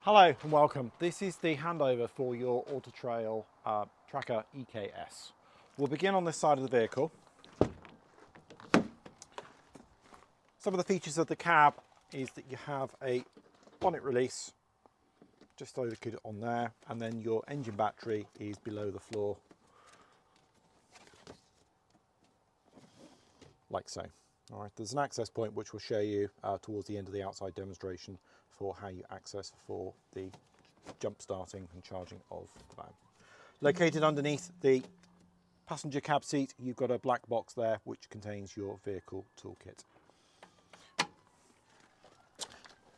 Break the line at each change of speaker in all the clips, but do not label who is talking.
Hello and welcome. This is the handover for your Autotrail Tracker EKS. We'll begin on this side of the vehicle. Some of the features of the cab is that you have a bonnet release just located on there, and then your engine battery is below the floor like so. All right, there's an access point which we'll show you towards the end of the outside demonstration for how you access for the jump starting and charging of the van. Located underneath the passenger cab seat, you've got a black box there which contains your vehicle toolkit.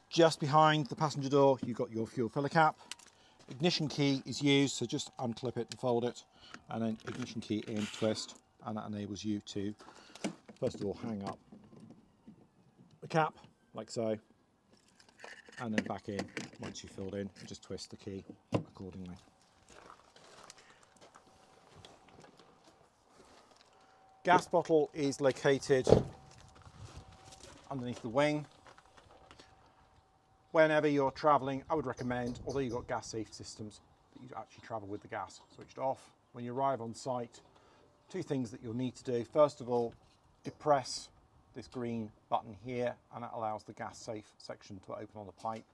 Just behind the passenger door, you've got your fuel filler cap. Ignition key is used, so just unclip it and fold it, and then ignition key in, twist, and that enables you to first of all hang up the cap like so, and then back in once you've filled in, and just twist the key accordingly. Gas bottle is located underneath the wing. Whenever you're travelling, I would recommend, although you've got gas safe systems, that you actually travel with the gas switched off. When you arrive on site, two things that you'll need to do. First of all, depress this green button here, and that allows the gas safe section to open on the pipe.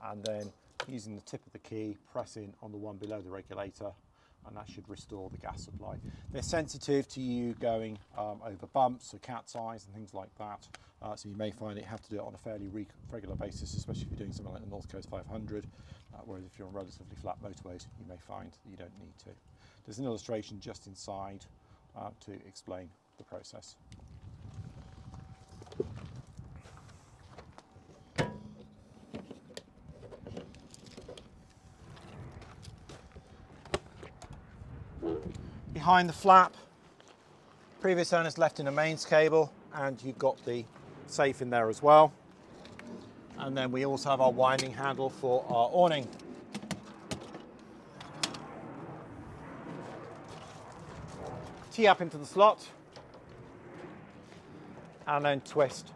And then using the tip of the key, press in on the one below the regulator, and that should restore the gas supply. They're sensitive to you going over bumps or cat's eyes and things like that. So you may find that you have to do it on a fairly regular basis, especially if you're doing something like the North Coast 500, whereas if you're on relatively flat motorways, you may find that you don't need to. There's an illustration just inside to explain the process. Behind the flap, previous owners left in a mains cable, and you've got the safe in there as well. And then we also have our winding handle for our awning. Tee up into the slot and then twist.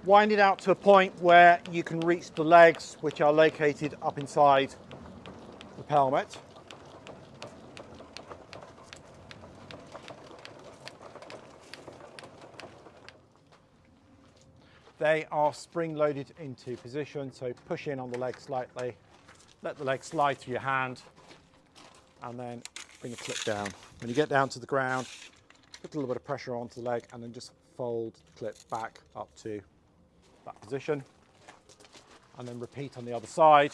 Wind it out to a point where you can reach the legs, which are located up inside the pelmet. They are spring loaded into position, so push in on the leg slightly, let the leg slide through your hand, and then bring the clip down. When you get down to the ground, put a little bit of pressure onto the leg and then just fold the clip back up to that position, and then repeat on the other side.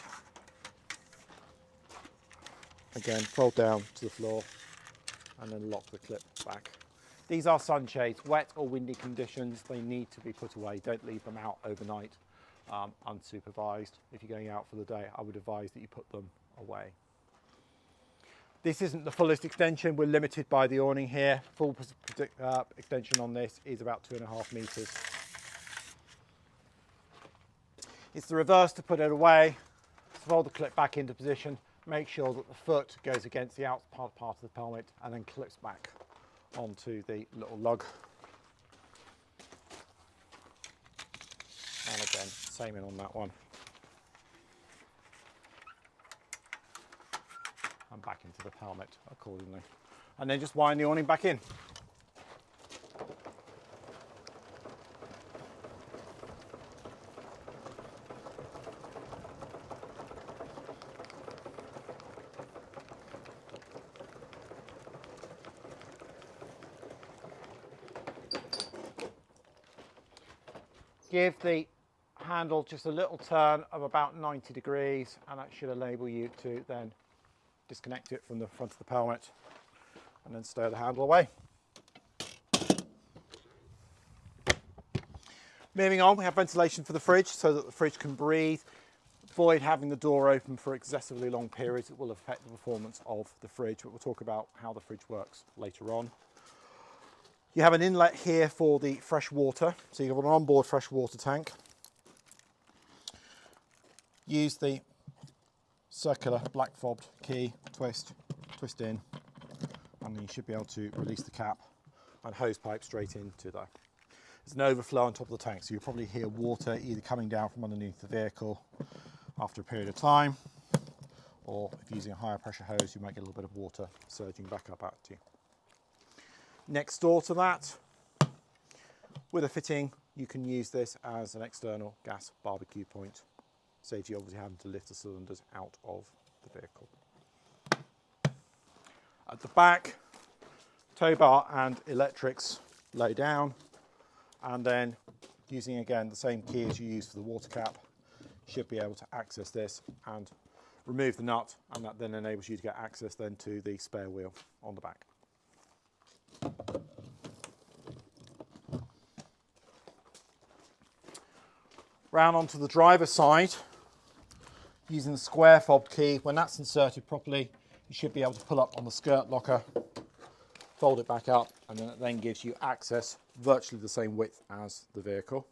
Again, fold down to the floor and then lock the clip back. These are sunshades. Wet or windy conditions, they need to be put away. Don't leave them out overnight unsupervised. If you're going out for the day, I would advise that you put them away. This isn't the fullest extension. We're limited by the awning here. Full extension on this is about 2.5 meters. It's the reverse to put it away. Fold the clip back into position. Make sure that the foot goes against the outside part of the pelmet and then clips back onto the little lug. And again, same in on that one. And back into the pelmet accordingly. And then just wind the awning back in. Give the handle just a little turn of about 90 degrees, and that should enable you to then disconnect it from the front of the pelmet and then stow the handle away. Moving on, we have ventilation for the fridge so that the fridge can breathe. Avoid having the door open for excessively long periods. It will affect the performance of the fridge, but we'll talk about how the fridge works later on. You have an inlet here for the fresh water, so you have an onboard fresh water tank. Use the circular black fobbed key, twist in, and then you should be able to release the cap and hose pipe straight into there. there's an overflow on top of the tank, so you'll probably hear water either coming down from underneath the vehicle after a period of time, or if you're using a higher pressure hose, you might get a little bit of water surging back up at you. Next door to that, with a fitting, you can use this as an external gas barbecue point. Saves you obviously having to lift the cylinders out of the vehicle. At the back, tow bar and electrics lay down, and then using again the same key as you use for the water cap, you should be able to access this and remove the nut, and that then enables you to get access then to the spare wheel on the back. Round onto the driver's side, using the square fob key, when that's inserted properly, you should be able to pull up on the skirt locker, fold it back up, and then it then gives you access virtually the same width as the vehicle.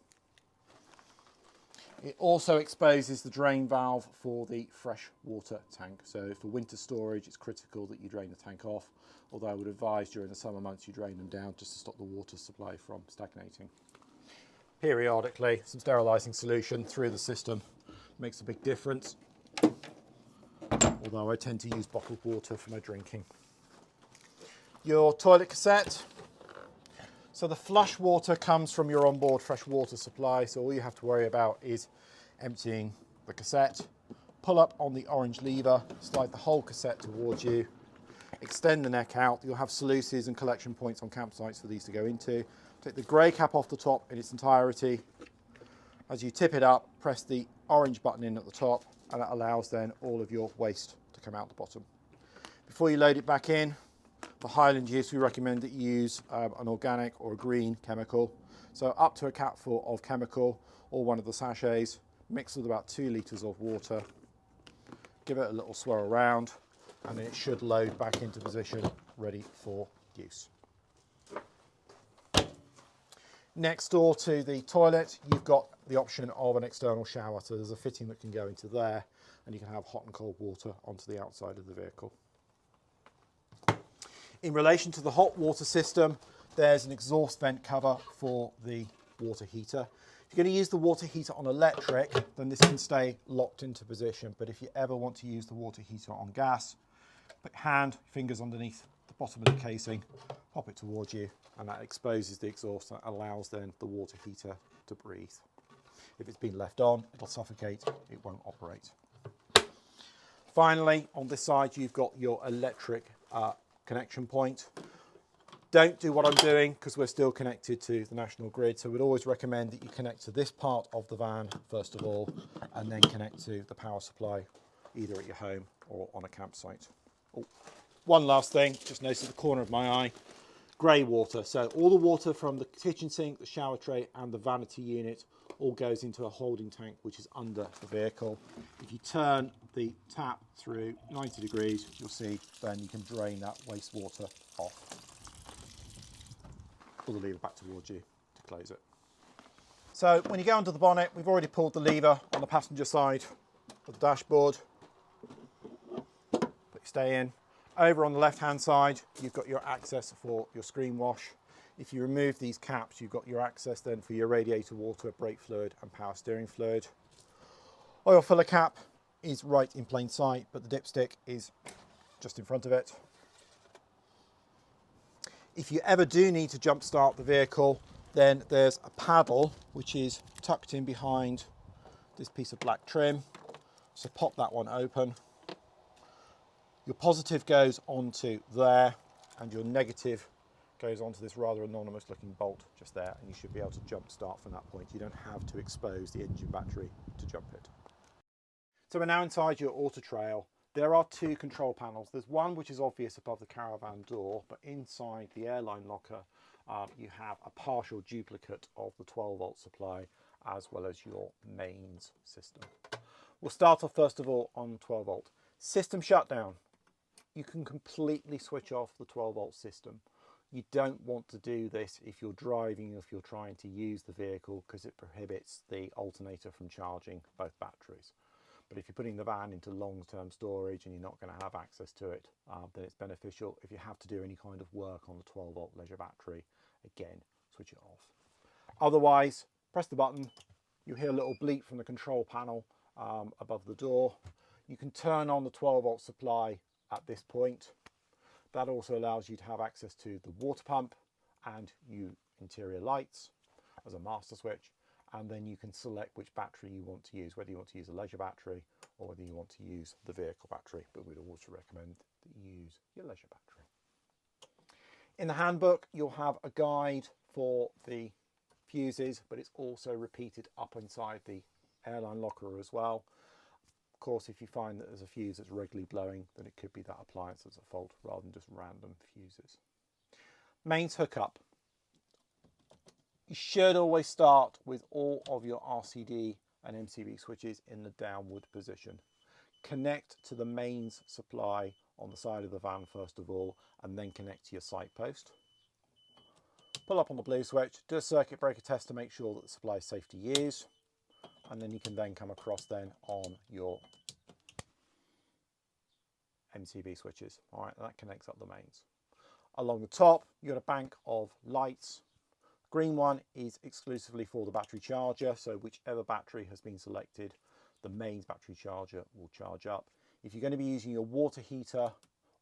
It also exposes the drain valve for the fresh water tank. So for winter storage, it's critical that you drain the tank off, although I would advise during the summer months you drain them down just to stop the water supply from stagnating. Periodically, some sterilising solution through the system makes a big difference, although I tend to use bottled water for my drinking. Your toilet cassette. So the flush water comes from your onboard fresh water supply, so all you have to worry about is emptying the cassette, pull up on the orange lever, slide the whole cassette towards you, extend the neck out. You'll have sluices and collection points on campsites for these to go into. Take the grey cap off the top in its entirety. As you tip it up, press the orange button in at the top, and that allows then all of your waste to come out the bottom. Before you load it back in, for Highland use, we recommend that you use an organic or a green chemical. So up to a capful of chemical or one of the sachets, mix with about 2 litres of water, give it a little swirl around, and then it should load back into position, ready for use. Next door to the toilet, you've got the option of an external shower. So there's a fitting that can go into there, and you can have hot and cold water onto the outside of the vehicle. In relation to the hot water system, there's an exhaust vent cover for the water heater. If you're going to use the water heater on electric, then this can stay locked into position. But if you ever want to use the water heater on gas, put fingers underneath the bottom of the casing, pop it towards you, and that exposes the exhaust and allows then the water heater to breathe. If it's been left on, it'll suffocate, it won't operate. Finally, on this side, you've got your electric connection point. Don't do what I'm doing because we're still connected to the national grid. So we'd always recommend that you connect to this part of the van first of all, and then connect to the power supply either at your home or on a campsite. Oh, one last thing, just notice at the corner of my eye, grey water. So all the water from the kitchen sink, the shower tray and the vanity unit all goes into a holding tank which is under the vehicle. If you turn the tap through 90 degrees, you'll see then you can drain that wastewater off. Pull the lever back towards you to close it. So when you go under the bonnet, we've already pulled the lever on the passenger side of the dashboard. Put your stay in. Over on the left hand side, you've got your access for your screen wash. If you remove these caps, you've got your access then for your radiator water, brake fluid and power steering fluid. Oil filler cap is right in plain sight, but the dipstick is just in front of it. If you ever do need to jump start the vehicle, then there's a paddle which is tucked in behind this piece of black trim. So pop that one open. Your positive goes onto there and your negative goes onto this rather anonymous looking bolt just there, and you should be able to jump start from that point. You don't have to expose the engine battery to jump it. So we're now inside your Autotrail. There are two control panels. There's one which is obvious above the caravan door, but inside the airline locker you have a partial duplicate of the 12 volt supply as well as your mains system. We'll start off first of all on 12 volt. System shutdown. You can completely switch off the 12 volt system. You don't want to do this if you're driving, if you're trying to use the vehicle, because it prohibits the alternator from charging both batteries. But if you're putting the van into long-term storage and you're not going to have access to it, then it's beneficial. If you have to do any kind of work on the 12 volt leisure battery, again, switch it off. Otherwise, press the button, you hear a little bleep from the control panel above the door. You can turn on the 12 volt supply at this point. That also allows you to have access to the water pump and interior lights as a master switch, and then you can select which battery you want to use, whether you want to use a leisure battery or whether you want to use the vehicle battery, but we'd also recommend that you use your leisure battery. In the handbook, you'll have a guide for the fuses, but it's also repeated up inside the airline locker as well. Of course, if you find that there's a fuse that's regularly blowing, then it could be that appliance that's at fault rather than just random fuses. Mains hookup. You should always start with all of your RCD and MCB switches in the downward position. Connect to the mains supply on the side of the van first of all, and then connect to your site post. Pull up on the blue switch, do a circuit breaker test to make sure that the supply is safe to use, and then you can then come across then on your MCB switches. All right, that connects up the mains. Along the top, you've got a bank of lights. Green one is exclusively for the battery charger, so whichever battery has been selected, the mains battery charger will charge up. If you're going to be using your water heater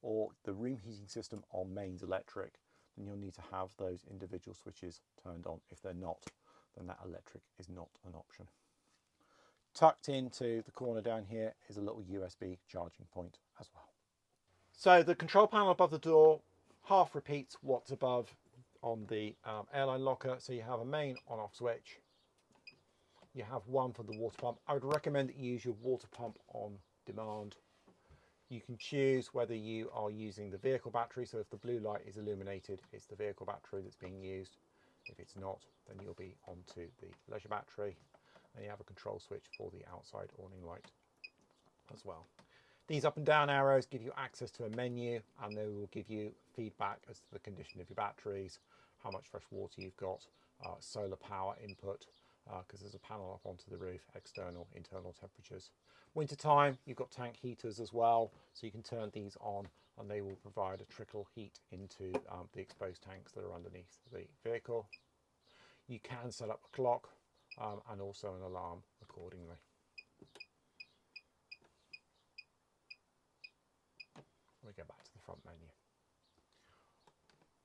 or the room heating system on mains electric, then you'll need to have those individual switches turned on. If they're not, then that electric is not an option. Tucked into the corner down here is a little USB charging point as well. So the control panel above the door half repeats what's above on the airline locker. So you have a main on-off switch. You have one for the water pump. I would recommend that you use your water pump on demand. You can choose whether you are using the vehicle battery. So if the blue light is illuminated, it's the vehicle battery that's being used. If it's not, then you'll be onto the leisure battery. And you have a control switch for the outside awning light as well. These up and down arrows give you access to a menu, and they will give you feedback as to the condition of your batteries, how much fresh water you've got, solar power input, because there's a panel up onto the roof, external, internal temperatures. Winter time, you've got tank heaters as well, so you can turn these on and they will provide a trickle heat into the exposed tanks that are underneath the vehicle. You can set up a clock and also an alarm accordingly. We go back to the front menu.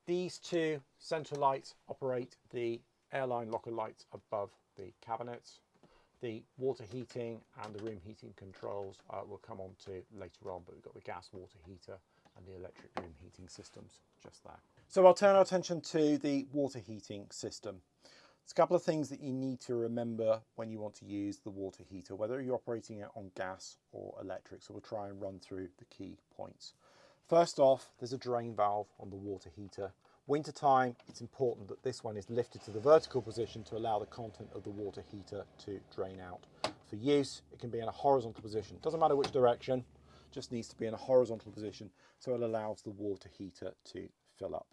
These two centre lights operate the airline locker lights above the cabinets. The water heating and the room heating controls will come on to later on, but we've got the gas water heater and the electric room heating systems just there. So I'll turn our attention to the water heating system. There's a couple of things that you need to remember when you want to use the water heater, whether you're operating it on gas or electric. So we'll try and run through the key points. First off, there's a drain valve on the water heater. Winter time, it's important that this one is lifted to the vertical position to allow the content of the water heater to drain out. For use, it can be in a horizontal position. Doesn't matter which direction, just needs to be in a horizontal position so it allows the water heater to fill up.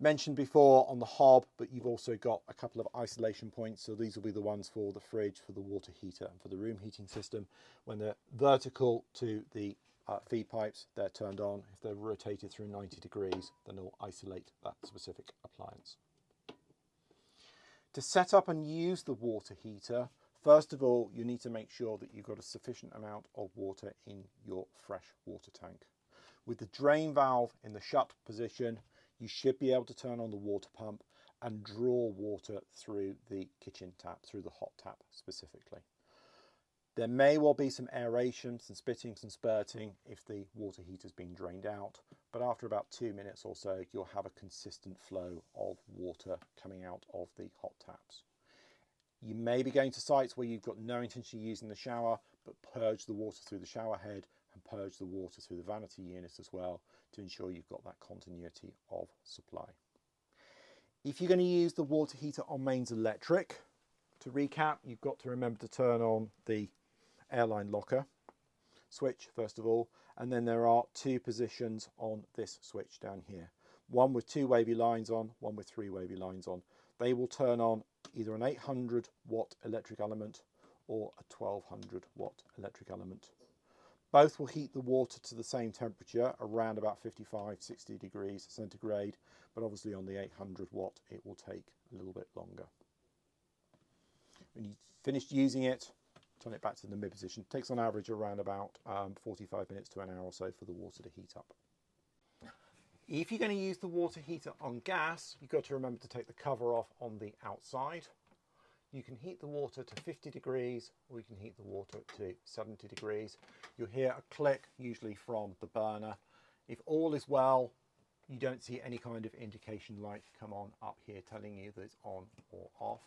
Mentioned before on the hob, but you've also got a couple of isolation points. So these will be the ones for the fridge, for the water heater and for the room heating system. When they're vertical to the feed pipes, they're turned on. If they're rotated through 90 degrees, then they'll isolate that specific appliance. To set up and use the water heater, first of all, you need to make sure that you've got a sufficient amount of water in your fresh water tank. With the drain valve in the shut position, you should be able to turn on the water pump and draw water through the kitchen tap, through the hot tap specifically. There may well be some aeration, some spitting, some spurting if the water heater's been drained out, but after about 2 minutes or so, you'll have a consistent flow of water coming out of the hot taps. You may be going to sites where you've got no intention of using the shower, but purge the water through the shower head and purge the water through the vanity unit as well to ensure you've got that continuity of supply. If you're going to use the water heater on mains electric, to recap, you've got to remember to turn on the airline locker switch first of all, and then there are two positions on this switch down here. One with 2 wavy lines on, one with 3 wavy lines on. They will turn on either an 800 watt electric element or a 1200 watt electric element. Both will heat the water to the same temperature, around about 55, 60 degrees centigrade, but obviously on the 800 watt, it will take a little bit longer. When you've finished using it, turn it back to the mid position. It takes on average around about 45 minutes to an hour or so for the water to heat up. If you're going to use the water heater on gas, you've got to remember to take the cover off on the outside. You can heat the water to 50 degrees, or you can heat the water to 70 degrees. You'll hear a click, usually from the burner. If all is well, you don't see any kind of indication light come on up here telling you that it's on or off.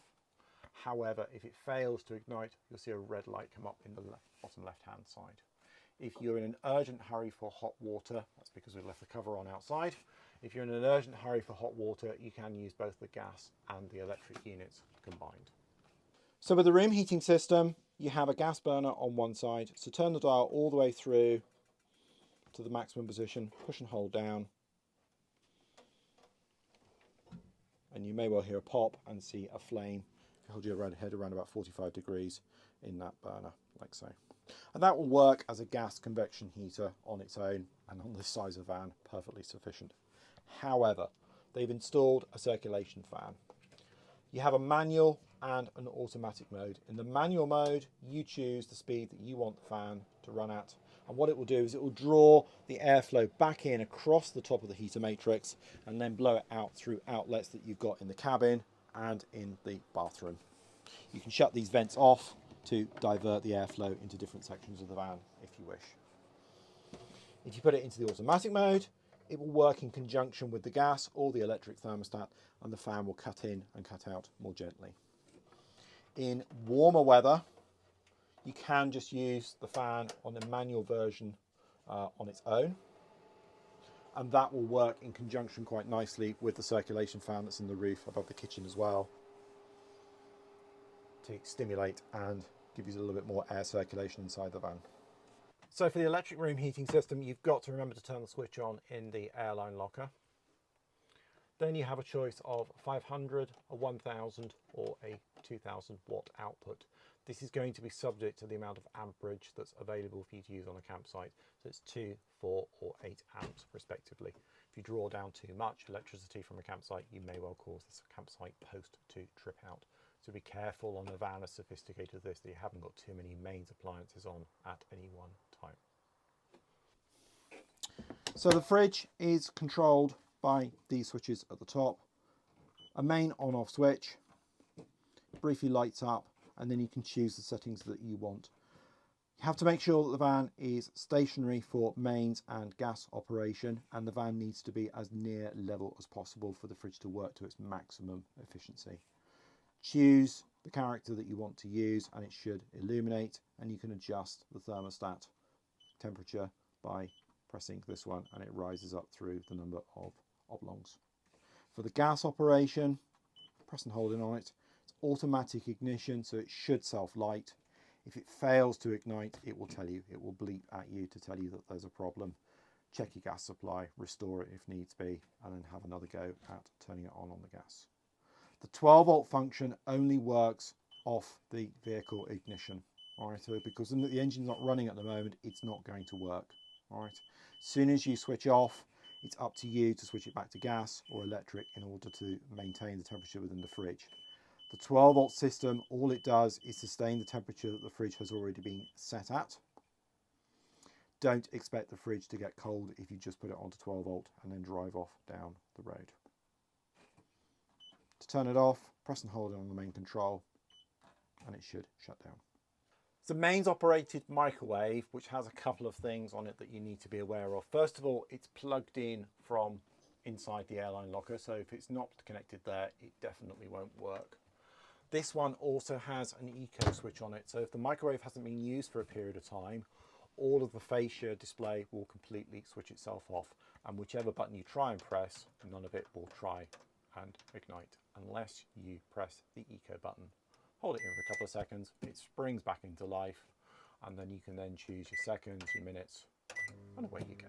However, if it fails to ignite, you'll see a red light come up in the bottom left-hand side. If you're in an urgent hurry for hot water, that's because we've left the cover on outside. If you're in an urgent hurry for hot water, you can use both the gas and the electric units combined. So with the room heating system, you have a gas burner on one side. So turn the dial all the way through to the maximum position, push and hold down. And you may well hear a pop and see a flame. Hold your head around about 45 degrees in that burner, like so. And that will work as a gas convection heater on its own, and on this size of van, perfectly sufficient. However, they've installed a circulation fan. You have a manual and an automatic mode. In the manual mode, you choose the speed that you want the fan to run at. And what it will do is it will draw the airflow back in across the top of the heater matrix and then blow it out through outlets that you've got in the cabin and in the bathroom. You can shut these vents off to divert the airflow into different sections of the van if you wish. If you put it into the automatic mode, it will work in conjunction with the gas or the electric thermostat, and the fan will cut in and cut out more gently. In warmer weather, you can just use the fan on the manual version on its own, and that will work in conjunction quite nicely with the circulation fan that's in the roof above the kitchen as well, to stimulate and give you a little bit more air circulation inside the van. So for the electric room heating system, you've got to remember to turn the switch on in the airline locker. Then you have a choice of 500, a 1000 or a 2000 watt output. This is going to be subject to the amount of amperage that's available for you to use on a campsite. So it's 2, 4 or 8 amps respectively. If you draw down too much electricity from a campsite, you may well cause this campsite post to trip out. So be careful on a van as sophisticated as this that you haven't got too many mains appliances on at any one time. So the fridge is controlled by these switches at the top. A main on-off switch, briefly lights up, and then you can choose the settings that you want. You have to make sure that the van is stationary for mains and gas operation, and the van needs to be as near level as possible for the fridge to work to its maximum efficiency. Choose the character that you want to use and it should illuminate, and you can adjust the thermostat temperature by pressing this one and it rises up through the number of oblongs. For the gas operation, press and hold in on it. It's automatic ignition, so it should self-light. If it fails to ignite, it will tell you, it will bleep at you to tell you that there's a problem. Check your gas supply, restore it if needs be, and then have another go at turning it on the gas. The 12 volt function only works off the vehicle ignition. All right, so because the engine's not running at the moment, it's not going to work. All right, as soon as you switch off, it's up to you to switch it back to gas or electric in order to maintain the temperature within the fridge. The 12 volt system, all it does is sustain the temperature that the fridge has already been set at. Don't expect the fridge to get cold if you just put it onto 12 volt and then drive off down the road. To turn it off, press and hold it on the main control and it should shut down. It's a mains operated microwave which has a couple of things on it that you need to be aware of. First of all, it's plugged in from inside the airline locker, so if it's not connected there, it definitely won't work. This one also has an eco switch on it, so if the microwave hasn't been used for a period of time, all of the fascia display will completely switch itself off, and whichever button you try and press, none of it will try and ignite unless you press the eco button. Hold it in for a couple of seconds, it springs back into life, and then you can then choose your seconds, your minutes, and away you go.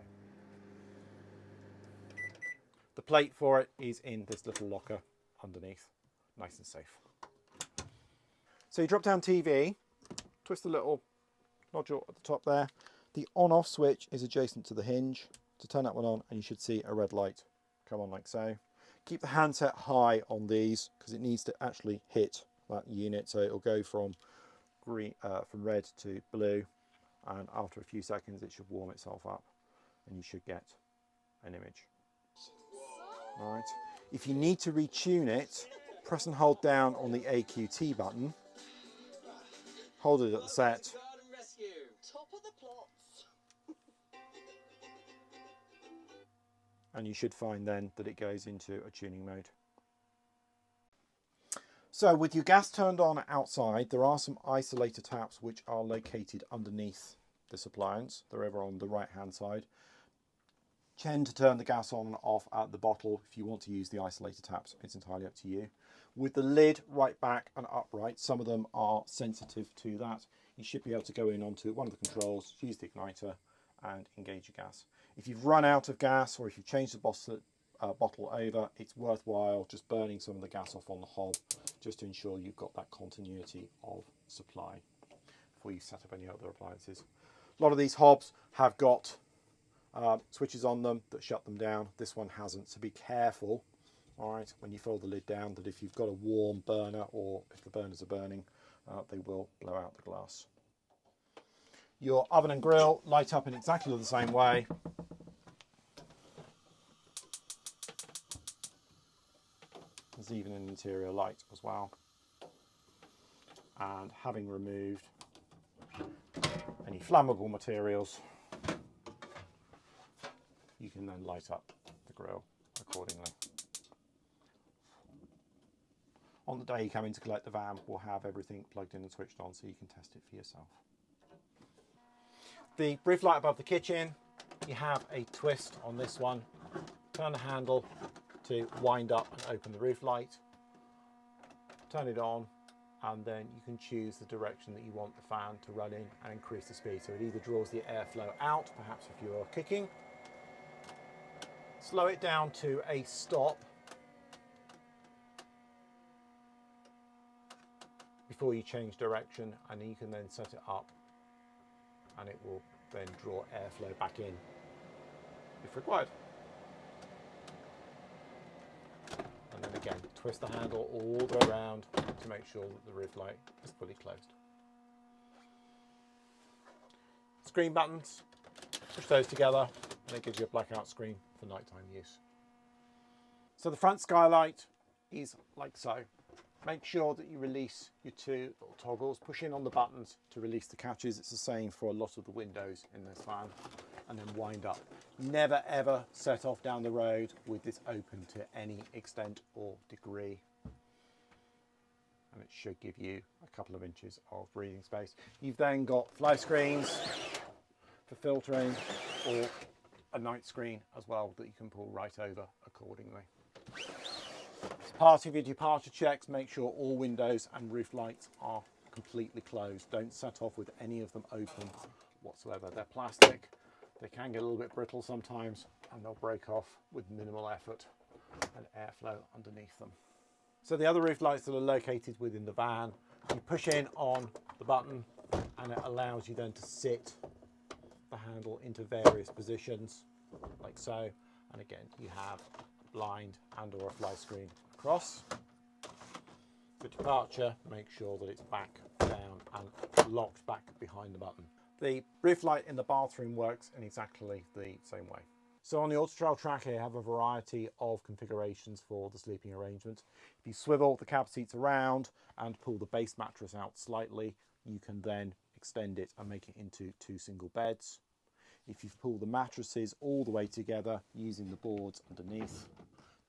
The plate for it is in this little locker underneath, nice and safe. So you drop down TV, twist the little nodule at the top there, The on-off switch is adjacent to the hinge. To turn that one on, and you should see a red light come on like so. Keep the handset high on these because it needs to actually hit that unit, so it'll go from green, from red to blue, and after a few seconds it should warm itself up and you should get an image. All right. If you need to retune it, press and hold down on the AQT button, hold it at the set, and you should find then that it goes into a tuning mode. So with your gas turned on outside, there are some isolator taps which are located underneath this appliance. They're over on the right hand side. Tend to turn the gas on and off at the bottle. If you want to use the isolator taps, it's entirely up to you. With the lid right back and upright, some of them are sensitive to that. You should be able to go in onto one of the controls, use the igniter and engage your gas. If you've run out of gas or if you've changed the bottle over, it's worthwhile just burning some of the gas off on the hob just to ensure you've got that continuity of supply before you set up any other appliances. A lot of these hobs have got switches on them that shut them down. This one hasn't, so be careful, all right, when you fold the lid down, that if you've got a warm burner or if the burners are burning, they will blow out the glass. Your oven and grill light up in exactly the same way. There's even an interior light as well. And having removed any flammable materials, you can then light up the grill accordingly. On the day you come in to collect the van, we'll have everything plugged in and switched on so you can test it for yourself. The roof light above the kitchen, you have a twist on this one. Turn the handle to wind up and open the roof light. Turn it on, and then you can choose the direction that you want the fan to run in and increase the speed. So it either draws the airflow out, perhaps if you're cooking. Slow it down to a stop before you change direction, and you can then set it up and it will then draw airflow back in if required. And then again, twist the handle all the way around to make sure that the roof light is fully closed. Screen buttons, push those together and it gives you a blackout screen for nighttime use. So the front skylight is like so. Make sure that you release your two little toggles. Push in on the buttons to release the catches. It's the same for a lot of the windows in this van. And then wind up. Never ever set off down the road with this open to any extent or degree. And it should give you a couple of inches of breathing space. You've then got fly screens for filtering, or a night screen as well that you can pull right over accordingly. As part of your departure checks, make sure all windows and roof lights are completely closed. Don't set off with any of them open whatsoever. They're plastic, they can get a little bit brittle sometimes, and they'll break off with minimal effort and airflow underneath them. So the other roof lights that are located within the van, you push in on the button and it allows you then to sit the handle into various positions like so, and again you have blind and or a fly screen across. For departure, make sure that it's back down and locked back behind the button. The roof light in the bathroom works in exactly the same way. So on the Autotrail tracker, you have a variety of configurations for the sleeping arrangement. If you swivel the cab seats around and pull the base mattress out slightly, you can then extend it and make it into two single beds. If you pull the mattresses all the way together using the boards underneath,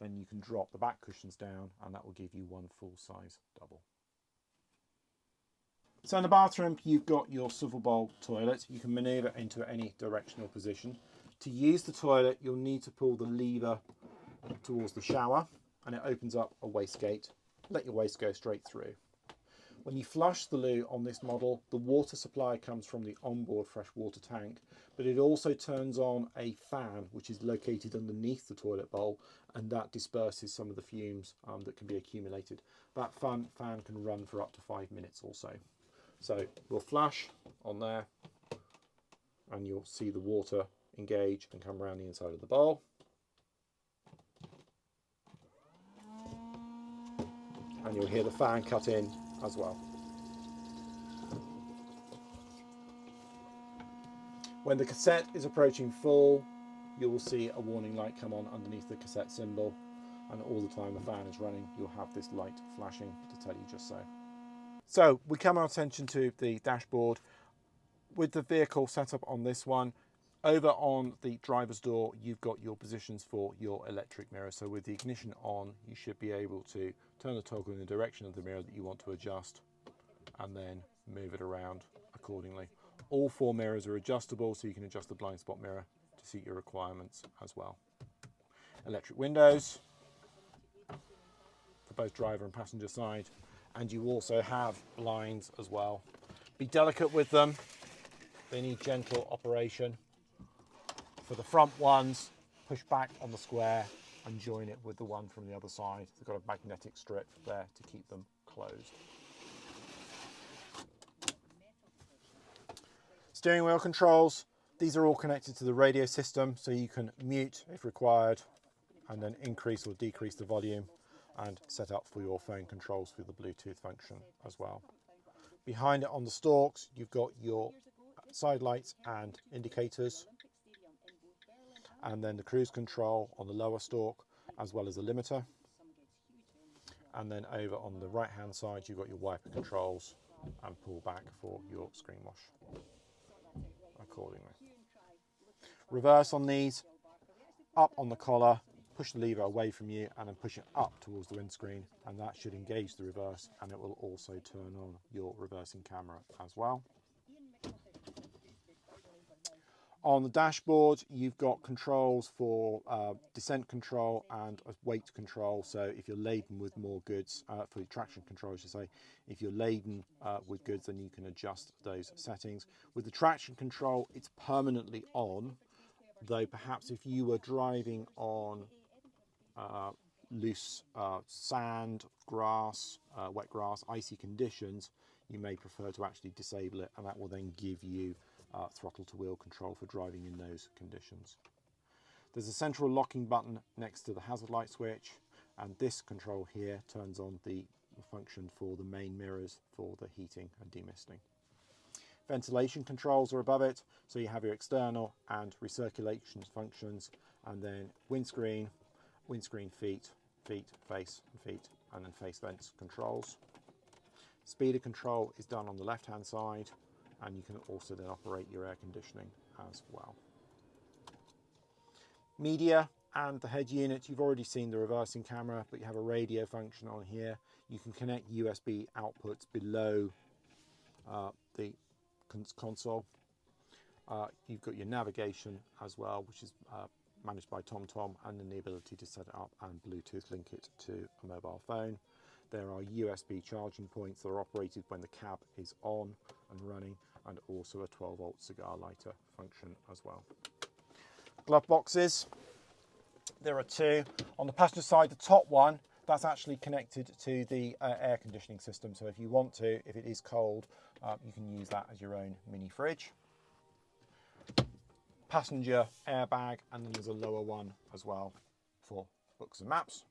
then you can drop the back cushions down and that will give you one full-size double. So in the bathroom, you've got your swivel bowl toilet. You can manoeuvre into any directional position. To use the toilet, you'll need to pull the lever towards the shower and it opens up a wastegate. Let your waste go straight through. When you flush the loo on this model, the water supply comes from the onboard freshwater tank, but it also turns on a fan which is located underneath the toilet bowl, and that disperses some of the fumes that can be accumulated. That fan can run for up to 5 minutes or so. So we'll flush on there, and you'll see the water engage and come around the inside of the bowl. And you'll hear the fan cut in as well. When the cassette is approaching full, you will see a warning light come on underneath the cassette symbol, and all the time the fan is running, you'll have this light flashing to tell you just so. So we come our attention to the dashboard. With the vehicle set up on this one, over on the driver's door, you've got your positions for your electric mirror. So with the ignition on, you should be able to turn the toggle in the direction of the mirror that you want to adjust, and then move it around accordingly. All 4 mirrors are adjustable, so you can adjust the blind spot mirror to suit your requirements as well. Electric windows for both driver and passenger side, and you also have blinds as well. Be delicate with them. They need gentle operation. For the front ones, push back on the square and join it with the one from the other side. They've got a magnetic strip there to keep them closed. Steering wheel controls, these are all connected to the radio system, so you can mute if required, and then increase or decrease the volume, and set up for your phone controls through the Bluetooth function as well. Behind it on the stalks, you've got your side lights and indicators, and then the cruise control on the lower stalk, as well as the limiter. And then over on the right hand side, you've got your wiper controls and pull back for your screen wash accordingly. Reverse on these, up on the collar, push the lever away from you and then push it up towards the windscreen, and that should engage the reverse, and it will also turn on your reversing camera as well. On the dashboard, you've got controls for descent control and weight control. So if you're laden with more goods, for traction control I should say, if you're laden with goods, then you can adjust those settings. With the traction control, it's permanently on, though perhaps if you were driving on loose sand, grass, wet grass, icy conditions, you may prefer to actually disable it, and that will then give you throttle to wheel control for driving in those conditions. There's a central locking button next to the hazard light switch, and this control here turns on the function for the main mirrors for the heating and demisting. Ventilation controls are above it, so you have your external and recirculation functions, and then windscreen, feet, face and feet, and then face vents controls. Speeder control is done on the left hand side, and you can also then operate your air conditioning as well. Media and the head unit, you've already seen the reversing camera, but you have a radio function on here. You can connect USB outputs below the console. You've got your navigation as well, which is managed by TomTom, and then the ability to set it up and Bluetooth link it to a mobile phone. There are USB charging points that are operated when the cab is on and running, and also a 12-volt cigar lighter function as well. Glove boxes, there are 2. On the passenger side, the top one, that's actually connected to the air conditioning system, so if you want to, if it is cold, you can use that as your own mini fridge. Passenger airbag, and then there's a lower one as well for books and maps.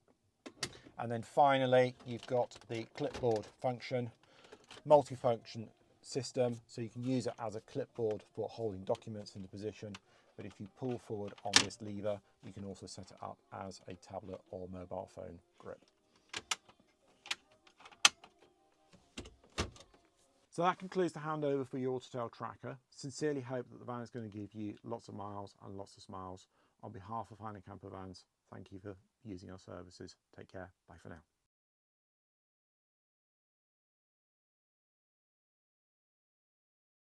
And then finally, you've got the clipboard function, multifunction system, so you can use it as a clipboard for holding documents into position, but if you pull forward on this lever, you can also set it up as a tablet or mobile phone grip. So that concludes the handover for your Autotrail tracker. Sincerely hope that the van is going to give you lots of miles and lots of smiles. On behalf of Camper Vans, thank you for using our services. Take care. Bye for now.